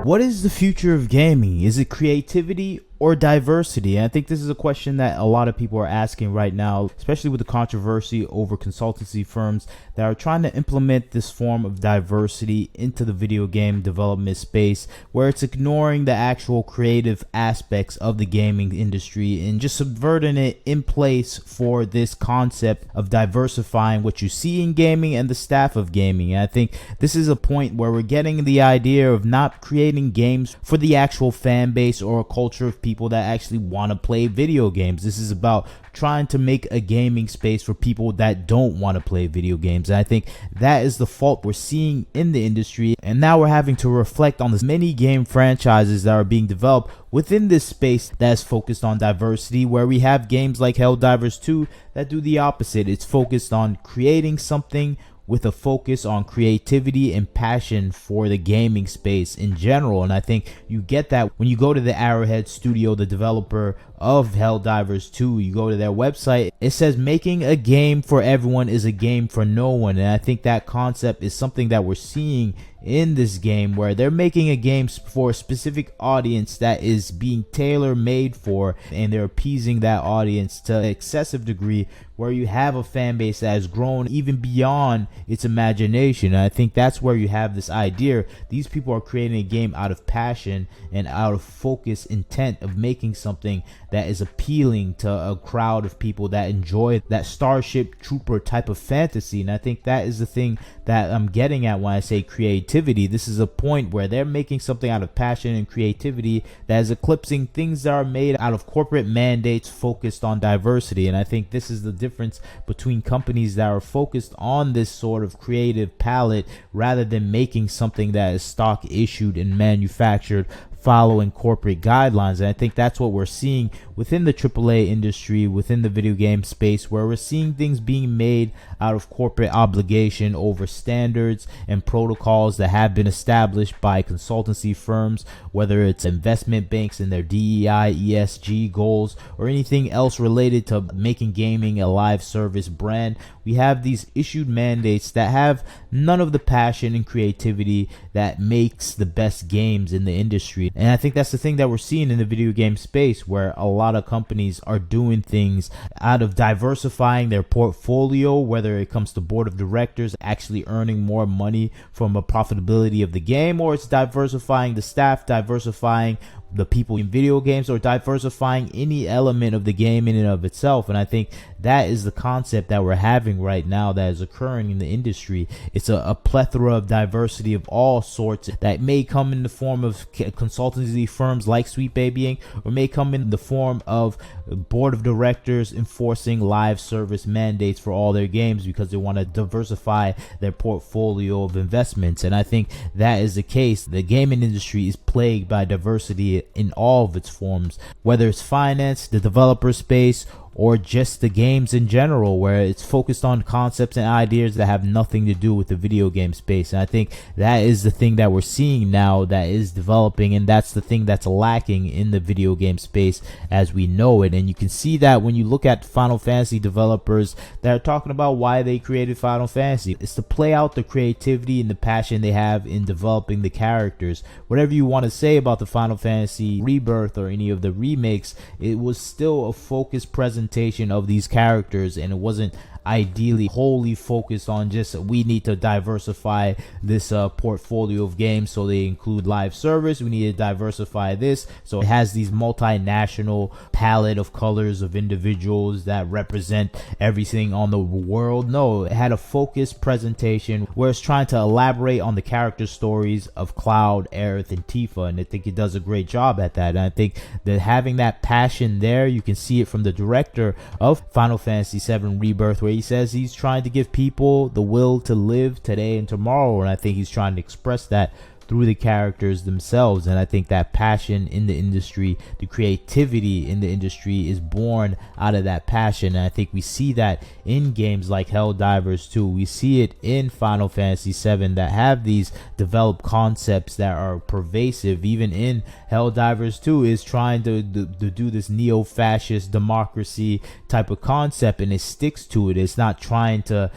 What is the future of gaming? Is it creativity or diversity? And I think this is a question that a lot of people are asking right now, especially with the controversy over consultancy firms that are trying to implement this form of diversity into the video game development space, where it's ignoring the actual creative aspects of the gaming industry and just subverting it in place for this concept of diversifying what you see in gaming and the staff of gaming. And I think this is a point where we're getting the idea of not creating games for the actual fan base or a culture of people that actually want to play video games. This is about trying to make a gaming space for people that don't want to play video games. And I think that is the fault we're seeing in the industry. And now we're having to reflect on the many game franchises that are being developed within this space that's focused on diversity, where we have games like Helldivers 2 that do the opposite. It's focused on creating something with a focus on creativity and passion for the gaming space in general. And I think you get that when you go to the Arrowhead Studio, the developer of Helldivers 2, you go to their website, it says making a game for everyone is a game for no one. And I think that concept is something that we're seeing in this game, where they're making a game for a specific audience that is being tailor made for, and they're appeasing that audience to an excessive degree, where you have a fan base that has grown even beyond its imagination. And I think that's where you have this idea. These people are creating a game out of passion and out of focus intent of making something that is appealing to a crowd of people that enjoy that Starship Trooper type of fantasy. And I think that is the thing that I'm getting at when I say creativity. This is a point where they're making something out of passion and creativity that is eclipsing things that are made out of corporate mandates focused on diversity. And I think this is the difference between companies that are focused on this sort of creative palette rather than making something that is stock issued and manufactured following corporate guidelines. And I think that's what we're seeing within the AAA industry, within the video game space, where we're seeing things being made out of corporate obligation over standards and protocols that have been established by consultancy firms, whether it's investment banks and their DEI, ESG goals, or anything else related to making gaming a live service brand. We have these issued mandates that have none of the passion and creativity that makes the best games in the industry. And I think that's the thing that we're seeing in the video game space, where a lot of companies are doing things out of diversifying their portfolio, whether it comes to board of directors actually earning more money from a profitability of the game, or it's diversifying the staff, diversifying the people in video games, or diversifying any element of the game in and of itself. And I think that is the concept that we're having right now that is occurring in the industry. It's a plethora of diversity of all sorts that may come in the form of consultancy firms like Sweet Baby Inc., or may come in the form of board of directors enforcing live service mandates for all their games because they want to diversify their portfolio of investments. And I think that is the case. The gaming industry is plagued by diversity in all of its forms, whether it's finance, the developer space, or just the games in general, where it's focused on concepts and ideas that have nothing to do with the video game space. And I think that is the thing that we're seeing now that is developing, and that's the thing that's lacking in the video game space as we know it. And you can see that when you look at Final Fantasy developers that are talking about why they created Final Fantasy. It's to play out the creativity and the passion they have in developing the characters. Whatever you want to say about the Final Fantasy Rebirth or any of the remakes, it was still a focused presentation of these characters, and it wasn't ideally wholly focused on just we need to diversify this portfolio of games so they include live service, we need to diversify this so it has these multinational palette of colors of individuals that represent everything on the world. No, it had a focused presentation where it's trying to elaborate on the character stories of Cloud, Aerith, and Tifa, and I think it does a great job at that. And I think that having that passion there, you can see it from the director of Final Fantasy VII Rebirth, where he says he's trying to give people the will to live today and tomorrow, and I think he's trying to express that through the characters themselves. And I think that passion in the industry, the creativity in the industry, is born out of that passion. And I think we see that in games like Helldivers 2. We see it in Final Fantasy VII that have these developed concepts that are pervasive. Even in Helldivers 2 is trying to do this neo-fascist democracy type of concept, and it sticks to it. It's not trying to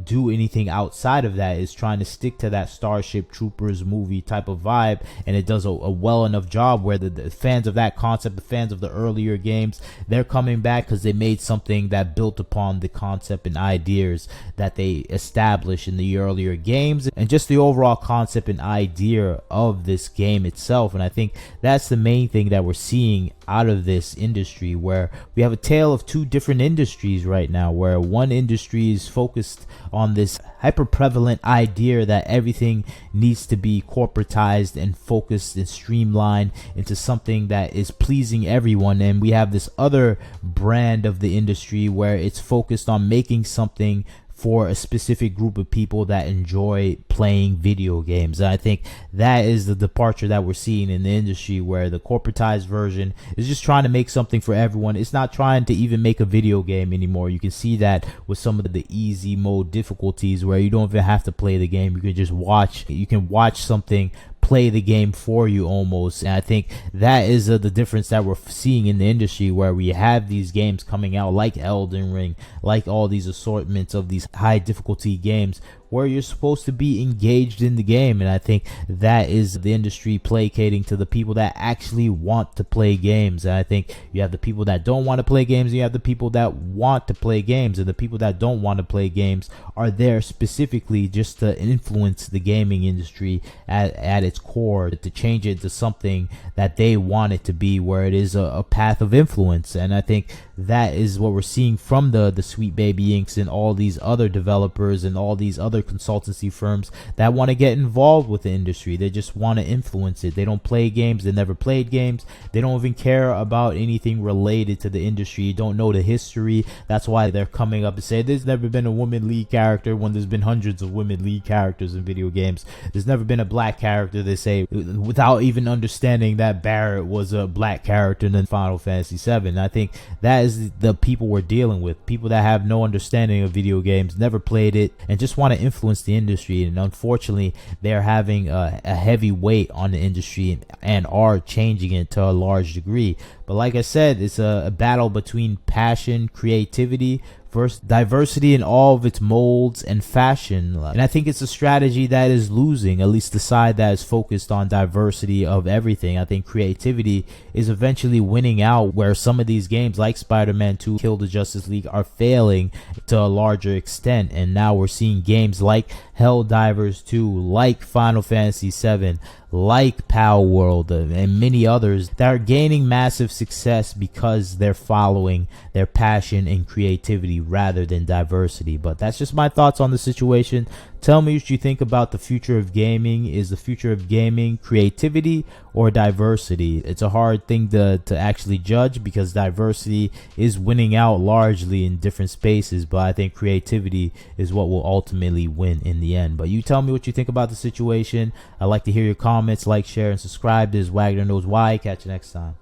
do anything outside of that. It's trying to stick to that Starship Troopers movie industry type of vibe, and it does a well enough job where the fans of that concept, the fans of the earlier games, they're coming back because they made something that built upon the concept and ideas that they established in the earlier games, and just the overall concept and idea of this game itself. And I think that's the main thing that we're seeing out of this industry, where we have a tale of two different industries right now, where one industry is focused on this hyper prevalent idea that everything needs to be corporatized and focused and streamlined into something that is pleasing everyone, and we have this other brand of the industry where it's focused on making something for a specific group of people that enjoy playing video games. And I think that is the departure that we're seeing in the industry, where the corporatized version is just trying to make something for everyone. It's not trying to even make a video game anymore. You can see that with some of the easy mode difficulties, where you don't even have to play the game. You can just watch. You can watch something play the game for you almost. And I think that is the difference that we're seeing in the industry, where we have these games coming out like Elden Ring, like all these assortments of these high difficulty games, where you're supposed to be engaged in the game. And I think that is the industry placating to the people that actually want to play games. And I think you have the people that don't want to play games, and you have the people that want to play games, and the people that don't want to play games are there specifically just to influence the gaming industry at its core, to change it to something that they want it to be, where it is a path of influence. And I think that is what we're seeing from the Sweet Baby Inks and all these other developers and all these other consultancy firms that want to get involved with the industry. They just want to influence it. They don't play games. They never played games. They don't even care about anything related to the industry. Don't know the history. That's why they're coming up and say there's never been a woman lead character when there's been hundreds of women lead characters in video games. There's never been a black character, they say, without even understanding that Barrett was a black character in Final Fantasy VII. And I think that is the people we're dealing with. People that have no understanding of video games, never played it, and just want to influence the industry. And unfortunately, they're having a heavy weight on the industry and are changing it to a large degree. But like I said, it's a battle between passion, creativity, versus diversity in all of its molds and fashion. And I think it's a strategy that is losing, at least the side that is focused on diversity of everything. I think creativity is eventually winning out, where some of these games like Spider-Man 2, Kill the Justice League are failing to a larger extent. And now we're seeing games like Helldivers 2, like Final Fantasy 7, like Power World, and many others that are gaining massive success because they're following their passion and creativity rather than diversity. But that's just my thoughts on the situation. Tell me what you think about the future of gaming. Is the future of gaming creativity or diversity? It's a hard thing to actually judge, because diversity is winning out largely in different spaces, but I think creativity is what will ultimately win in the end. But you tell me what you think about the situation. I'd like to hear your comments. Like, share, and subscribe. This is Wagner Knows Why. Catch you next time.